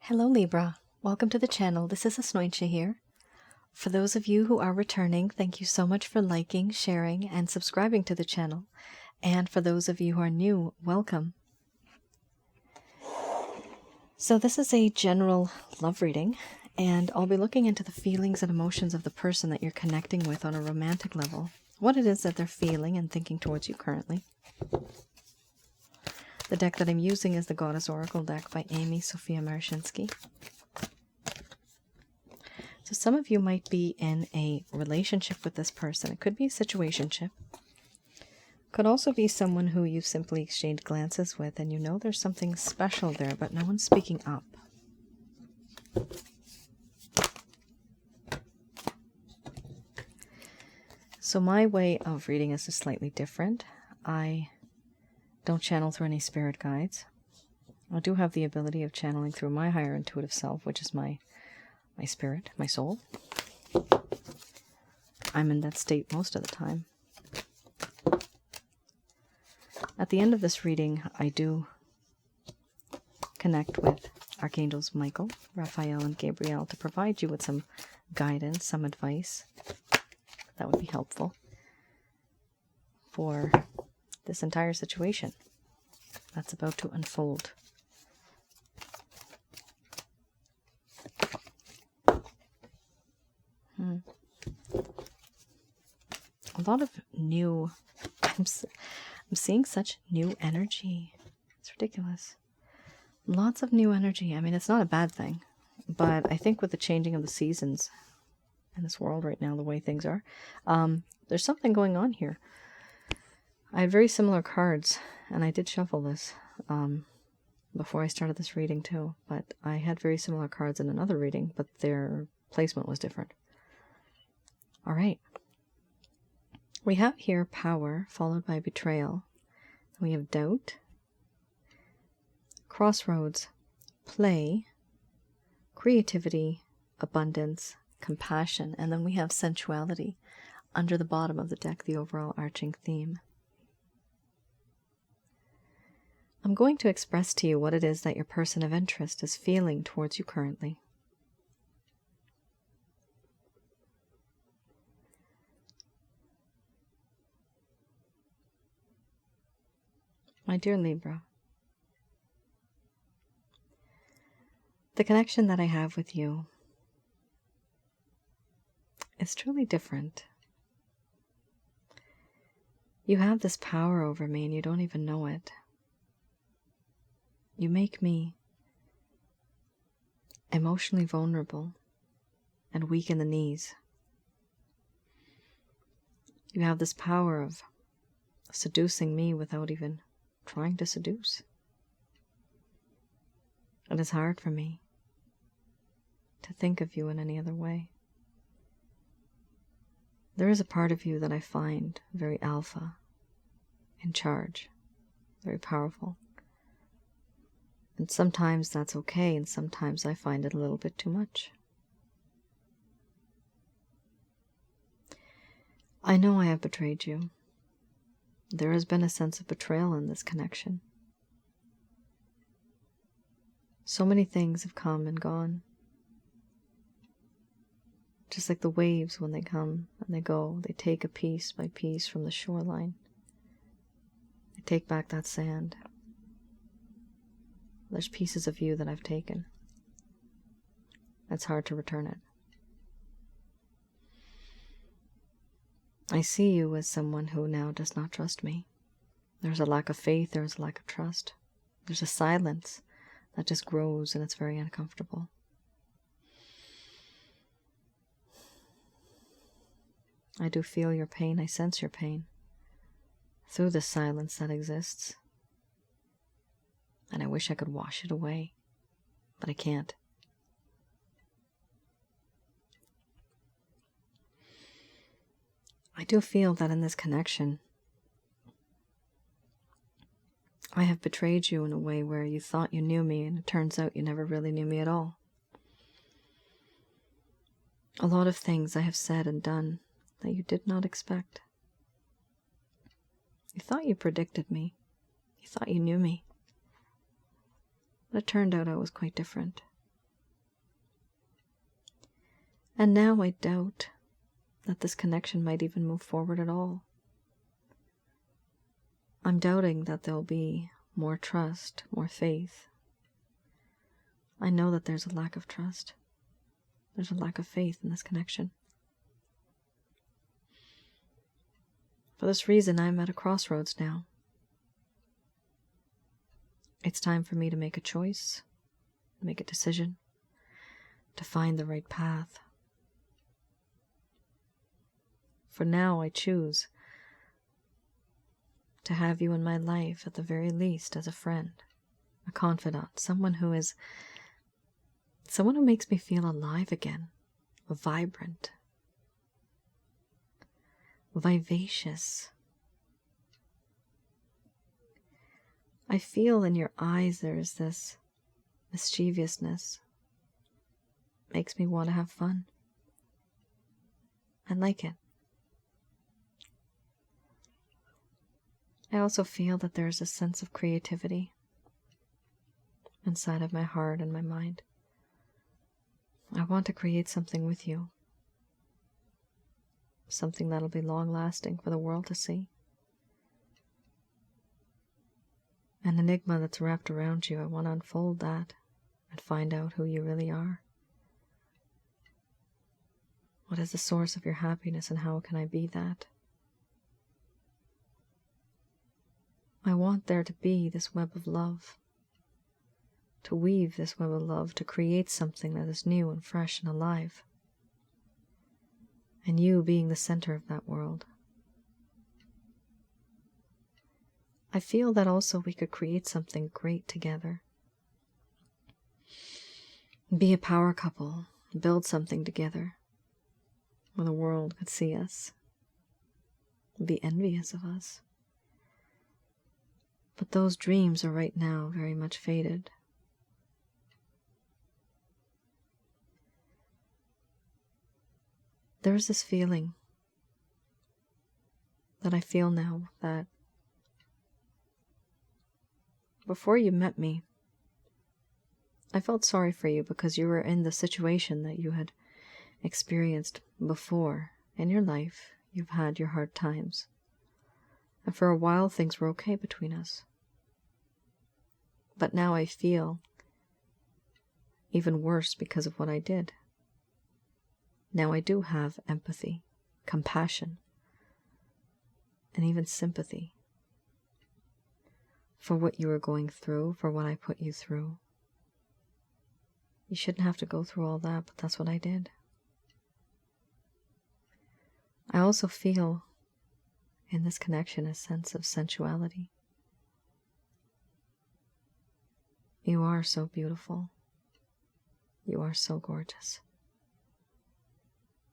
Hello Libra, welcome to the channel. This is Asnointia here. For those of you who are returning, thank you so much for liking, sharing, and subscribing to the channel. And for those of you who are new, welcome. So this is a general love reading, and I'll be looking into the feelings and emotions of the person that you're connecting with on a romantic level. What it is that they're feeling and thinking towards you currently. The deck that I'm using is the Goddess Oracle deck by Amy Sophia Marashinsky. So some of you might be in a relationship with this person. It could be a situationship. Could also be someone who you've simply exchanged glances with and you know there's something special there, but no one's speaking up. So my way of reading is just slightly different. I don't channel through any spirit guides. I do have the ability of channeling through my higher intuitive self, which is my spirit, my soul. I'm in that state most of the time. At the end of this reading, I do connect with Archangels Michael, Raphael, and Gabriel to provide you with some guidance, some advice that would be helpful for this entire situation that's about to unfold. A lot of new, I'm seeing such new energy. It's ridiculous. Lots of new energy. I mean, it's not a bad thing, but I think with the changing of the seasons in this world right now, the way things are, there's something going on here. I had very similar cards, and I did shuffle this before I started this reading too, but I had very similar cards in another reading, but their placement was different. All right. We have here power followed by betrayal. We have doubt, crossroads, play, creativity, abundance, compassion, and then we have sensuality under the bottom of the deck, the overall arching theme. I'm going to express to you what it is that your person of interest is feeling towards you currently. My dear Libra, the connection that I have with you is truly different. You have this power over me and you don't even know it. You make me emotionally vulnerable and weak in the knees. You have this power of seducing me without even trying to seduce. It is hard for me to think of you in any other way. There is a part of you that I find very alpha, in charge, very powerful. And sometimes that's okay, and sometimes I find it a little bit too much. I know I have betrayed you. There has been a sense of betrayal in this connection. So many things have come and gone. Just like the waves, when they come and they go, they take a piece by piece from the shoreline. They take back that sand. There's pieces of you that I've taken. It's hard to return it. I see you as someone who now does not trust me. There's a lack of faith, there's a lack of trust. There's a silence that just grows and it's very uncomfortable. I do feel your pain, I sense your pain through the silence that exists. And I wish I could wash it away, but I can't. I do feel that in this connection, I have betrayed you in a way where you thought you knew me, and it turns out you never really knew me at all. A lot of things I have said and done that you did not expect. You thought you predicted me. You thought you knew me. But it turned out I was quite different. And now I doubt that this connection might even move forward at all. I'm doubting that there'll be more trust, more faith. I know that there's a lack of trust. There's a lack of faith in this connection. For this reason, I'm at a crossroads now. It's time for me to make a choice, make a decision, to find the right path. For now, I choose to have you in my life at the very least as a friend, a confidant, someone who makes me feel alive again, vibrant, vivacious. I feel in your eyes there's this mischievousness. Makes me want to have fun. I like it. I also feel that there's a sense of creativity inside of my heart and my mind. I want to create something with you. Something that'll be long-lasting for the world to see. An enigma that's wrapped around you. I want to unfold that and find out who you really are. What is the source of your happiness and how can I be that? I want there to be this web of love, to weave this web of love, to create something that is new and fresh and alive, and you being the center of that world. I feel that also we could create something great together. Be a power couple, build something together, where the world could see us, be envious of us. But those dreams are right now very much faded. There's this feeling that I feel now that before you met me, I felt sorry for you because you were in the situation that you had experienced before in your life. You've had your hard times. And for a while, things were okay between us. But now I feel even worse because of what I did. Now I do have empathy, compassion, and even sympathy for what you were going through, for what I put you through. You shouldn't have to go through all that, but that's what I did. I also feel in this connection a sense of sensuality. You are so beautiful. You are so gorgeous.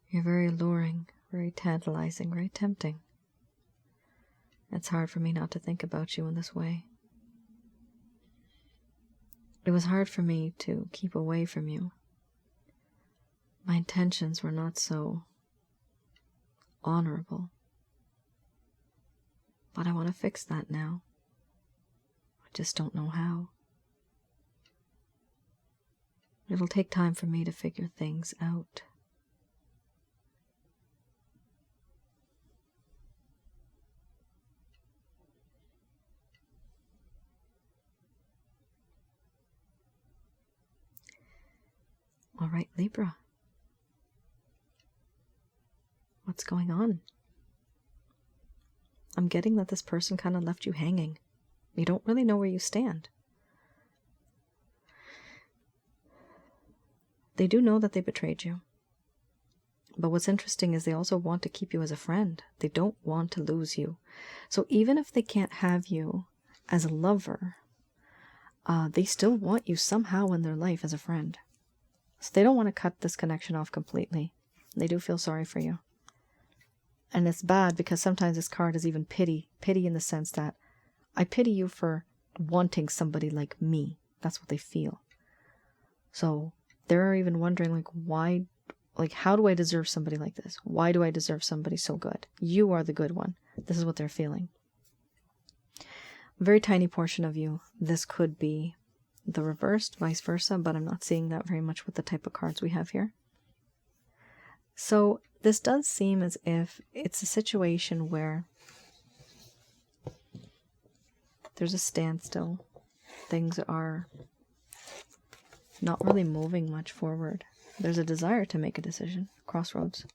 You're very alluring, very tantalizing, very tempting. It's hard for me not to think about you in this way. It was hard for me to keep away from you. My intentions were not so honorable. But I want to fix that now. I just don't know how. It'll take time for me to figure things out. All right, Libra. What's going on? I'm getting that this person kind of left you hanging. You don't really know where you stand. They do know that they betrayed you. But what's interesting is they also want to keep you as a friend. They don't want to lose you. So even if they can't have you as a lover, they still want you somehow in their life as a friend. So they don't want to cut this connection off completely. They do feel sorry for you. And it's bad because sometimes this card is even pity. Pity in the sense that I pity you for wanting somebody like me. That's what they feel. So they're even wondering, like, why, like, how do I deserve somebody like this? Why do I deserve somebody so good? You are the good one. This is what they're feeling. A very tiny portion of you, this could be the reversed, vice versa, but I'm not seeing that very much with the type of cards we have here. So this does seem as if it's a situation where there's a standstill. Things are not really moving much forward. There's a desire to make a decision. Crossroads.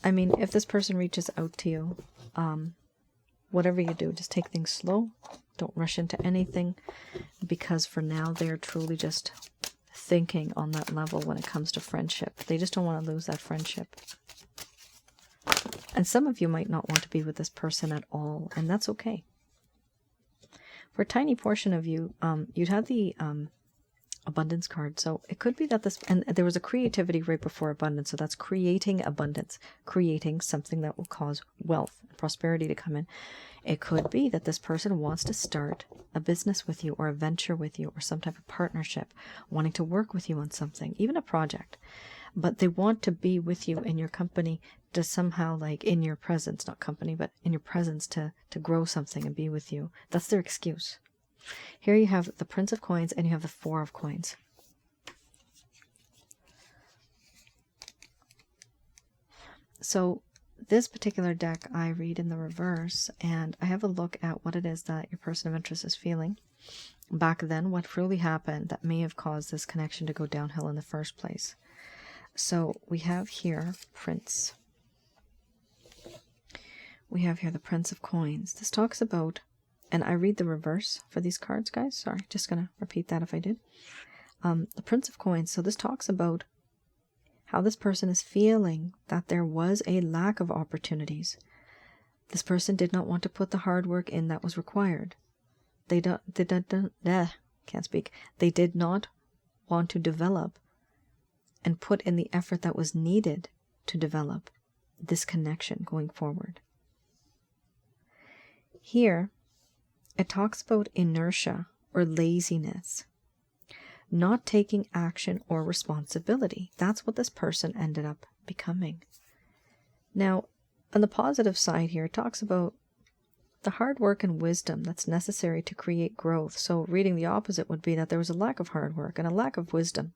I mean, if this person reaches out to you, whatever you do, just take things slow. Don't rush into anything, because for now they're truly just thinking on that level when it comes to friendship. They just don't want to lose that friendship. And some of you might not want to be with this person at all, and that's okay. For a tiny portion of you, you'd have the abundance card. So it could be that this, and there was a creativity right before abundance. So that's creating abundance, creating something that will cause wealth and prosperity to come in. It could be that this person wants to start a business with you, or a venture with you, or some type of partnership, wanting to work with you on something, even a project. But they want to be with you in your company to somehow, like in your presence, not company, but in your presence to grow something and be with you. That's their excuse. Here you have the Prince of Coins and you have the Four of Coins. So this particular deck I read in the reverse, and I have a look at what it is that your person of interest is feeling. Back then, what really happened that may have caused this connection to go downhill in the first place. So we have here Prince. We have here the Prince of Coins. This talks about, and I read the reverse for these cards, guys. Sorry, just going to repeat that if I did. The Prince of Coins. So this talks about how this person is feeling that there was a lack of opportunities. This person did not want to put the hard work in that was required. They can't speak. They did not want to develop and put in the effort that was needed to develop this connection going forward. Here, it talks about inertia or laziness, not taking action or responsibility. That's what this person ended up becoming. Now, on the positive side here, it talks about the hard work and wisdom that's necessary to create growth. So reading the opposite would be that there was a lack of hard work and a lack of wisdom.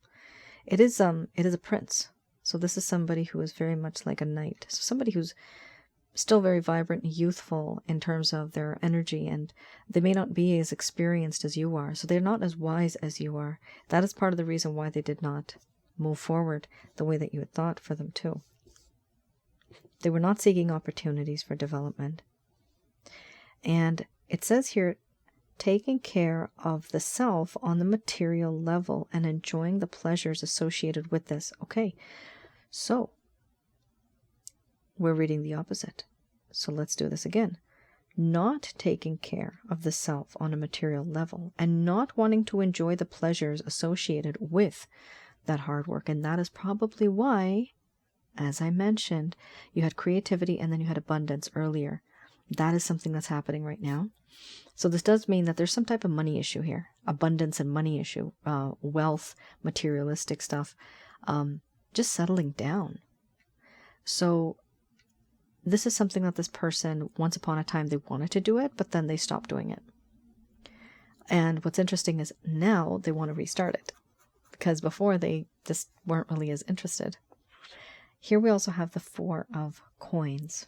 It is a prince. So this is somebody who is very much like a knight. So somebody who's still very vibrant and youthful in terms of their energy, and they may not be as experienced as you are, so they're not as wise as you are. That is part of the reason why they did not move forward the way that you had thought for them to. They were not seeking opportunities for development. And it says here, taking care of the self on the material level and enjoying the pleasures associated with this. Okay, so we're reading the opposite. So let's do this again. Not taking care of the self on a material level and not wanting to enjoy the pleasures associated with that hard work. And that is probably why, as I mentioned, you had creativity and then you had abundance earlier. That is something that's happening right now. So this does mean that there's some type of money issue here. Abundance and money issue. Wealth, materialistic stuff. Just settling down. So this is something that this person, once upon a time, they wanted to do it, but then they stopped doing it. And what's interesting is now they want to restart it, because before they just weren't really as interested. Here we also have the Four of Coins.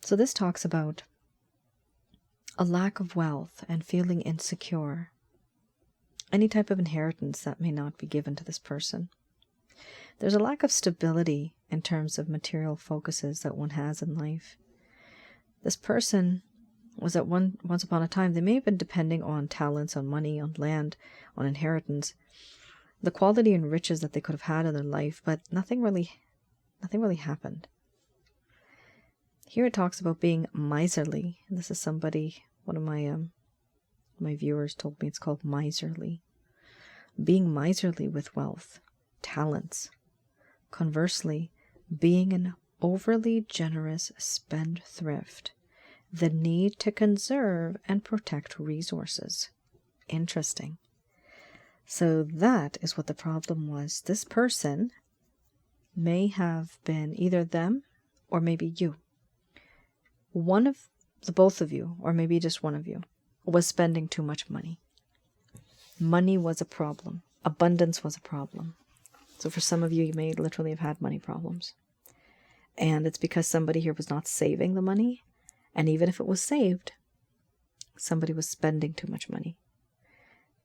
So this talks about a lack of wealth and feeling insecure. Any type of inheritance that may not be given to this person. There's a lack of stability in terms of material focuses that one has in life. This person was at once upon a time, they may have been depending on talents, on money, on land, on inheritance, the quality and riches that they could have had in their life, but nothing really happened. Here it talks about being miserly. This is somebody, one of my viewers told me it's called miserly. Being miserly with wealth, talents. Conversely, being an overly generous spendthrift, the need to conserve and protect resources. Interesting. So that is what the problem was. This person may have been either them or maybe you. One of the both of you, or maybe just one of you, was spending too much money. money was a problem. Abundance was a problem. So for some of you, you may literally have had money problems. And it's because somebody here was not saving the money. And even if it was saved, somebody was spending too much money.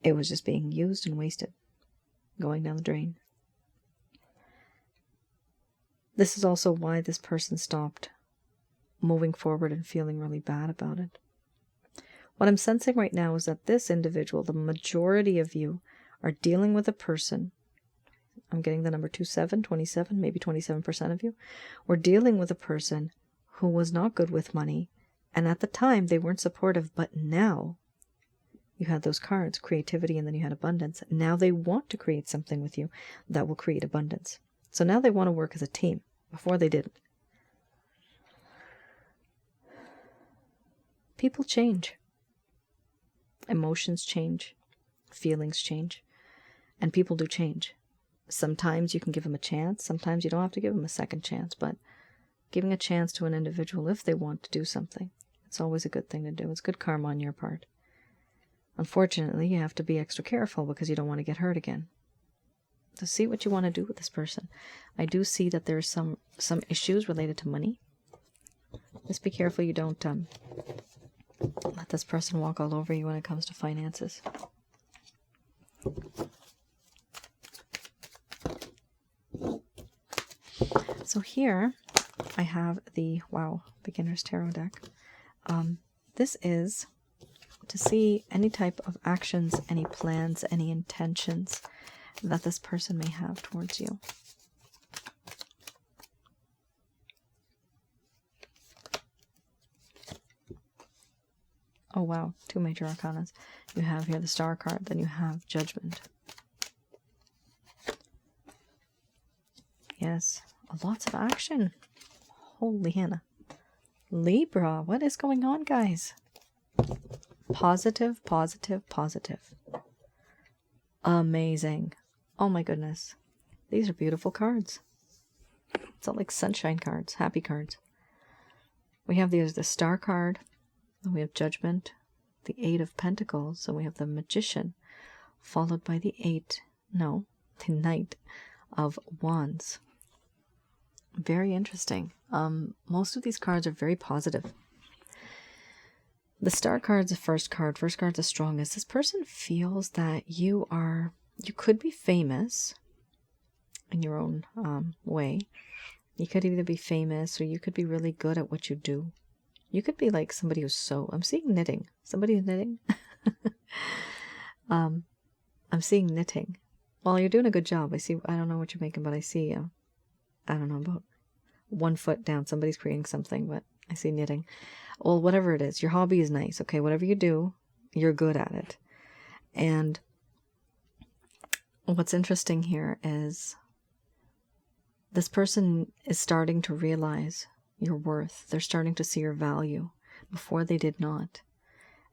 It was just being used and wasted, going down the drain. This is also why this person stopped moving forward and feeling really bad about it. What I'm sensing right now is that this individual, the majority of you, are dealing with a person. I'm getting the number 27, maybe 27% of you. We're dealing with a person who was not good with money. And at the time, they weren't supportive. But now, you had those cards, creativity, and then you had abundance. Now they want to create something with you that will create abundance. So now they want to work as a team. Before they didn't. People change. Emotions change. Feelings change. And people do change. Sometimes you can give them a chance. Sometimes you don't have to give them a second chance. But giving a chance to an individual if they want to do something, it's always a good thing to do. It's good karma on your part. Unfortunately, you have to be extra careful because you don't want to get hurt again. To see what you want to do with this person. I do see that there's some issues related to money. Just be careful you don't let this person walk all over you when it comes to finances. So here I have the Beginner's Tarot deck. This is to see any type of actions, any plans, any intentions that this person may have towards you. Oh wow, 2 major arcanas. You have here the Star card, then you have Judgment. Yes, lots of action. Holy Hannah. Libra, what is going on, guys? Positive, positive, positive. Amazing. Oh my goodness. These are beautiful cards. It's all like sunshine cards, happy cards. We have the Star card. Then we have Judgment, the 8 of Pentacles. So we have the Magician, followed by the Knight of Wands. Very interesting. Most of these cards are very positive. The Star card's the first card. First card's the strongest. This person feels that you could be famous in your own way. You could either be famous or you could be really good at what you do. You could be like somebody who's I'm seeing knitting. Somebody who's knitting. I'm seeing knitting. Well, you're doing a good job. I don't know what you're making, but I see, I don't know, about 1 foot down. Somebody's creating something, but I see knitting. Well, whatever it is, your hobby is nice. Okay, whatever you do, you're good at it. And what's interesting here is this person is starting to realize your worth. They're starting to see your value. Before they did not.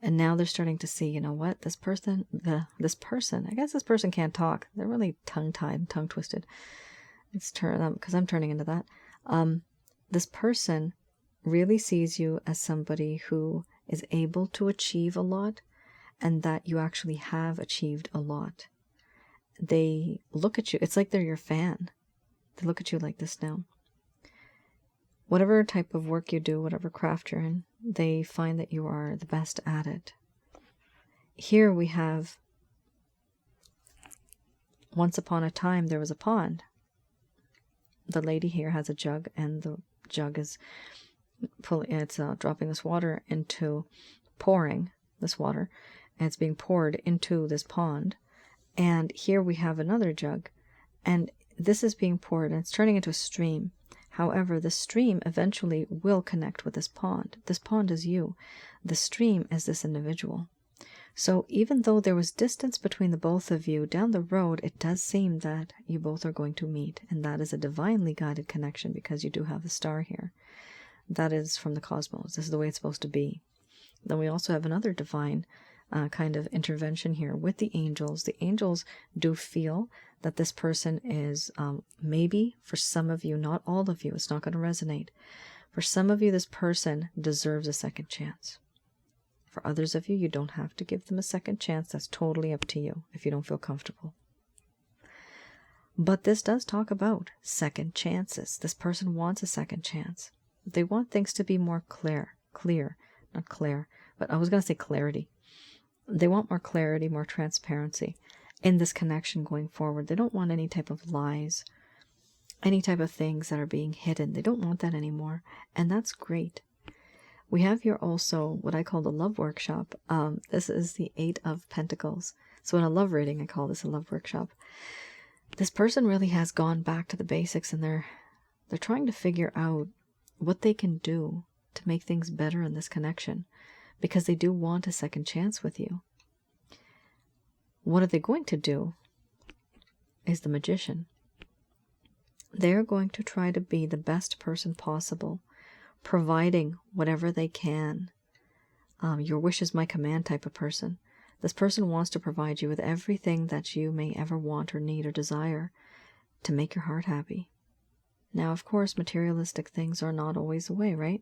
And now they're starting to see, you know what, this person, I guess this person can't talk. They're really tongue-tied, tongue-twisted. It's because I'm turning into that. This person really sees you as somebody who is able to achieve a lot and that you actually have achieved a lot. They look at you. It's like they're your fan. They look at you like this now. Whatever type of work you do, whatever craft you're in, they find that you are the best at it. Here we have, once upon a time, there was a pond. The lady here has a jug, and the jug is dropping this water pouring this water, and it's being poured into this pond. And here we have another jug, and this is being poured, and it's turning into a stream. However, the stream eventually will connect with this pond. This pond is you. The stream is this individual. So even though there was distance between the both of you, down the road, it does seem that you both are going to meet. And that is a divinely guided connection because you do have the star here. That is from the cosmos. This is the way it's supposed to be. Then we also have another divine kind of intervention here with the angels. The angels do feel that this person is maybe for some of you, not all of you, it's not going to resonate. For some of you, this person deserves a second chance. For others of you, you don't have to give them a second chance. That's totally up to you if you don't feel comfortable. But this does talk about second chances. This person wants a second chance. They want things to be more clear, not clear, but I was going to say clarity. They want more clarity, more transparency in this connection going forward. They don't want any type of lies, any type of things that are being hidden. They don't want that anymore, and that's great. We have here also what I call the love workshop. This is the 8 of Pentacles. So in a love reading, I call this a love workshop. This person really has gone back to the basics, and they're trying to figure out what they can do to make things better in this connection, because they do want a second chance with you. What are they going to do is the Magician. They're going to try to be the best person possible, providing whatever they can. Your wish is my command type of person. This person wants to provide you with everything that you may ever want or need or desire to make your heart happy. Now, of course, materialistic things are not always the way, right?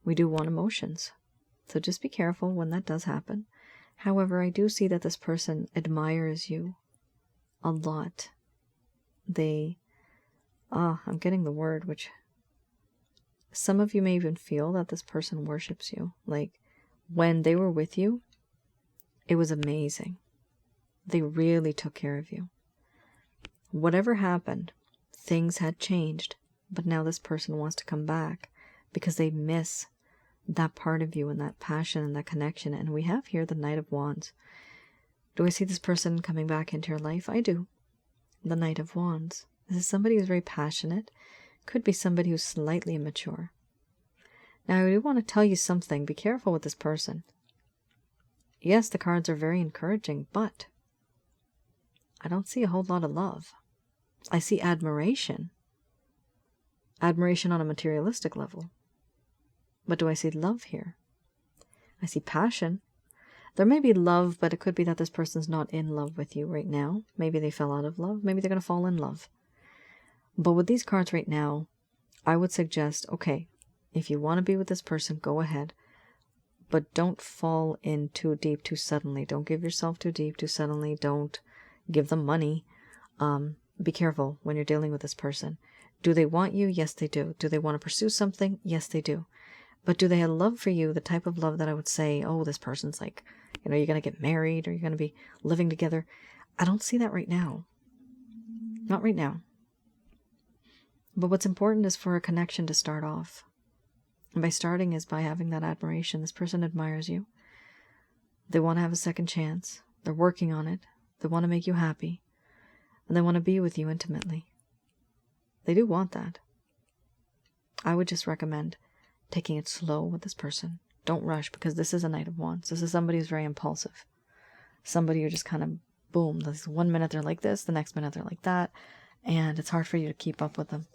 We do want emotions. So just be careful when that does happen. However, I do see that this person admires you a lot. I'm getting the word, which some of you may even feel that this person worships you. Like, when they were with you, it was amazing. They really took care of you. Whatever happened, things had changed, but now this person wants to come back because they miss that part of you and that passion and that connection. And we have here the Knight of Wands. Do I see this person coming back into your life? I do. The Knight of Wands. This is somebody who's very passionate. Could be somebody who's slightly immature. Now, I do want to tell you something. Be careful with this person. Yes, the cards are very encouraging, but I don't see a whole lot of love. I see admiration. Admiration on a materialistic level. But do I see love here? I see passion. There may be love, but it could be that this person's not in love with you right now. Maybe they fell out of love. Maybe they're going to fall in love. But with these cards right now, I would suggest, okay, if you want to be with this person, go ahead. But don't fall in too deep too suddenly. Don't give yourself too deep too suddenly. Don't give them money. Be careful when you're dealing with this person. Do they want you? Yes, they do. Do they want to pursue something? Yes, they do. But do they have love for you? The type of love that I would say, oh, this person's like, you're going to get married or you're going to be living together. I don't see that right now. Not right now. But what's important is for a connection to start off. And by starting is by having that admiration. This person admires you. They want to have a second chance. They're working on it. They want to make you happy. And they want to be with you intimately. They do want that. I would just recommend taking it slow with this person. Don't rush, because this is a Knight of Wands. This is somebody who's very impulsive. Somebody who just kind of, boom, this 1 minute they're like this, the next minute they're like that. And it's hard for you to keep up with them.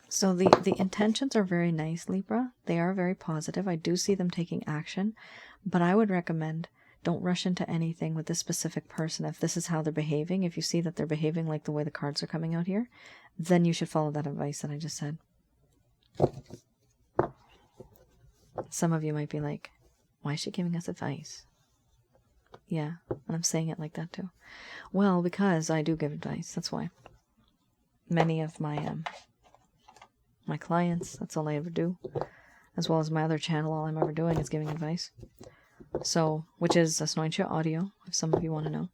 So the intentions are very nice, Libra. They are very positive. I do see them taking action. But I would recommend don't rush into anything with this specific person. If this is how they're behaving, if you see that they're behaving like the way the cards are coming out here, then you should follow that advice that I just said. Some of you might be like, why is she giving us advice? Yeah, and I'm saying it like that too. Well, because I do give advice. That's why. Many of my clients, that's all I ever do. As well as my other channel, all I'm ever doing is giving advice. So, which is Asnointia audio, if some of you want to know.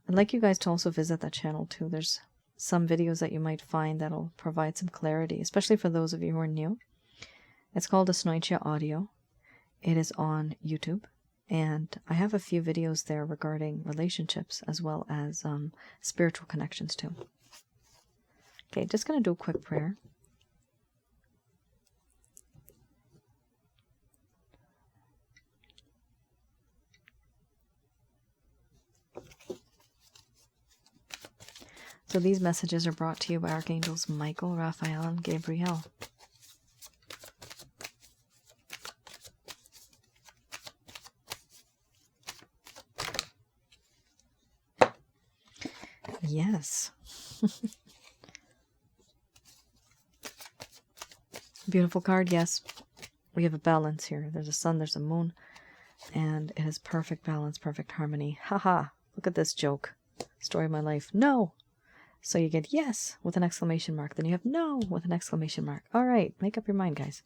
I'd like you guys to also visit that channel too. There's some videos that you might find that'll provide some clarity, especially for those of you who are new. It's called Asnointia audio. It is on YouTube. And I have a few videos there regarding relationships as well as spiritual connections too. Okay, just going to do a quick prayer. So these messages are brought to you by Archangels Michael, Raphael, and Gabriel. Yes. Beautiful card, yes. We have a balance here. There's a sun, there's a moon, and it is perfect balance, perfect harmony. Haha, look at this joke. Story of my life. No! So you get yes with an exclamation mark. Then you have no with an exclamation mark. All right, make up your mind, guys.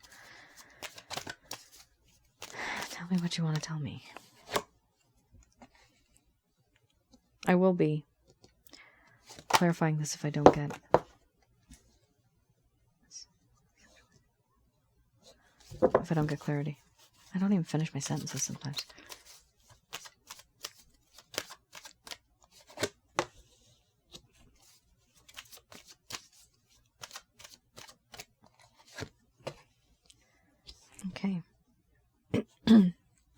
Tell me what you want to tell me. I will be clarifying this if I don't get it. If I don't get clarity. I don't even finish my sentences sometimes. Okay.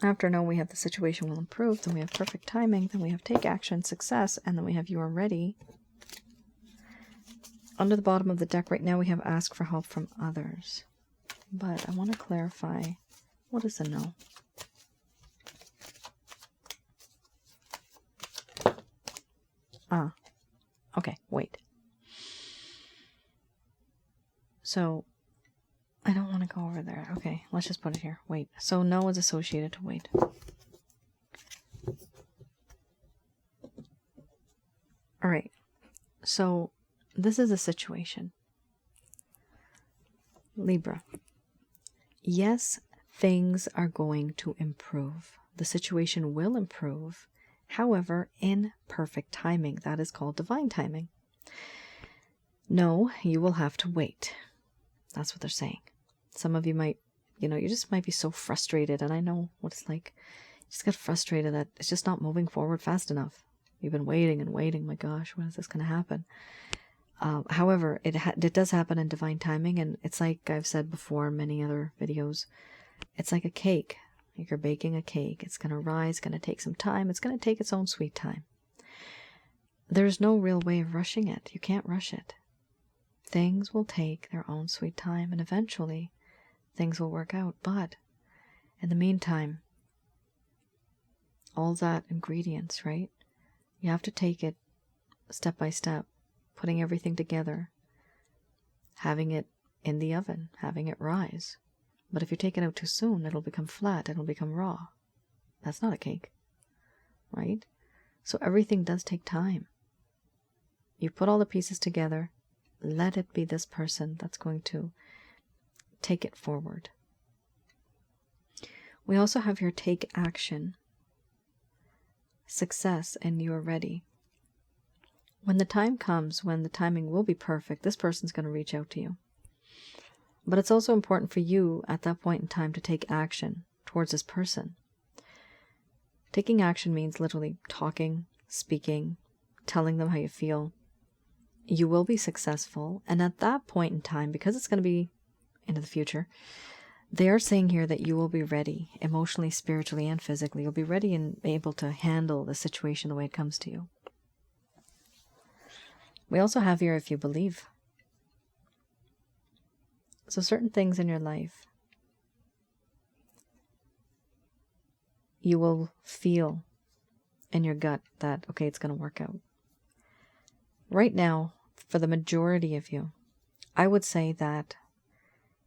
After no, we have the situation will improve, then we have perfect timing, then we have take action, success, and then we have you are ready. Under the bottom of the deck right now we have ask for help from others. But I want to clarify, what is a no? Okay, wait. So, I don't want to go over there. Okay, let's just put it here. Wait. So no is associated to wait. Alright. So this is a situation. Libra. Yes, things are going to improve. The situation will improve. However, in perfect timing. That is called divine timing. No, you will have to wait. That's what they're saying. Some of you might, you just might be so frustrated, and I know what it's like. You just get frustrated that it's just not moving forward fast enough. You've been waiting and waiting. My gosh, when is this going to happen? However, it does happen in divine timing, and it's like I've said before in many other videos. It's like a cake. Like you're baking a cake. It's going to rise, going to take some time. It's going to take its own sweet time. There's no real way of rushing it. You can't rush it. Things will take their own sweet time, and eventually things will work out. But in the meantime, all that ingredients, right? You have to take it step by step, putting everything together, having it in the oven, having it rise. But if you take it out too soon, it'll become flat, it'll become raw. That's not a cake, right? So everything does take time. You put all the pieces together, let it be this person that's going to take it forward. We also have your take action, success, and you are ready. When the time comes, when the timing will be perfect, this person's going to reach out to you. But it's also important for you at that point in time to take action towards this person. Taking action means literally talking, speaking, telling them how you feel. You will be successful, and at that point in time, because it's going to be into the future, they are saying here that you will be ready, emotionally, spiritually, and physically. You'll be ready and able to handle the situation the way it comes to you. We also have here if you believe. So certain things in your life, you will feel in your gut that, okay, it's going to work out. Right now, for the majority of you, I would say that,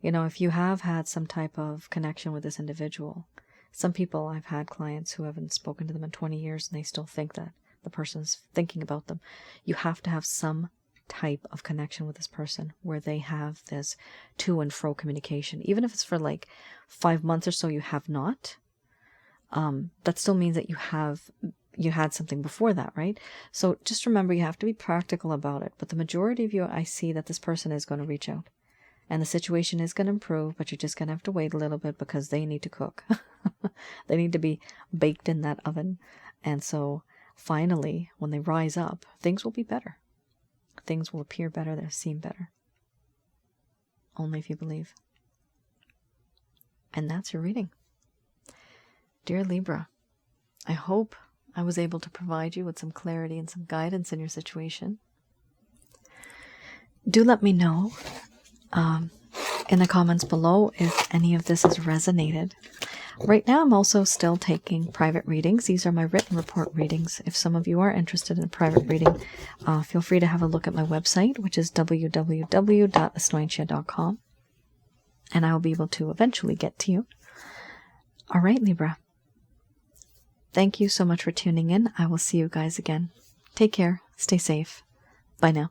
if you have had some type of connection with this individual, some people, I've had clients who haven't spoken to them in 20 years and they still think that the person's thinking about them. You have to have some type of connection with this person where they have this to and fro communication. Even if it's for like 5 months or so you have not, that still means that you had something before that, right? So just remember, you have to be practical about it. But the majority of you, I see that this person is going to reach out. And the situation is going to improve, but you're just going to have to wait a little bit because they need to cook. They need to be baked in that oven. And so finally, when they rise up, things will be better. Things will appear better, they'll seem better. Only if you believe. And that's your reading. Dear Libra, I hope I was able to provide you with some clarity and some guidance in your situation. Do let me know in the comments below if any of this has resonated. Right now I'm also still taking private readings. These are my written report readings. If some of you are interested in a private reading, feel free to have a look at my website, which is www.asnointia.com. and I will be able to eventually get to you. All right, Libra. Thank you so much for tuning in. I will see you guys again. Take care. Stay safe. Bye now.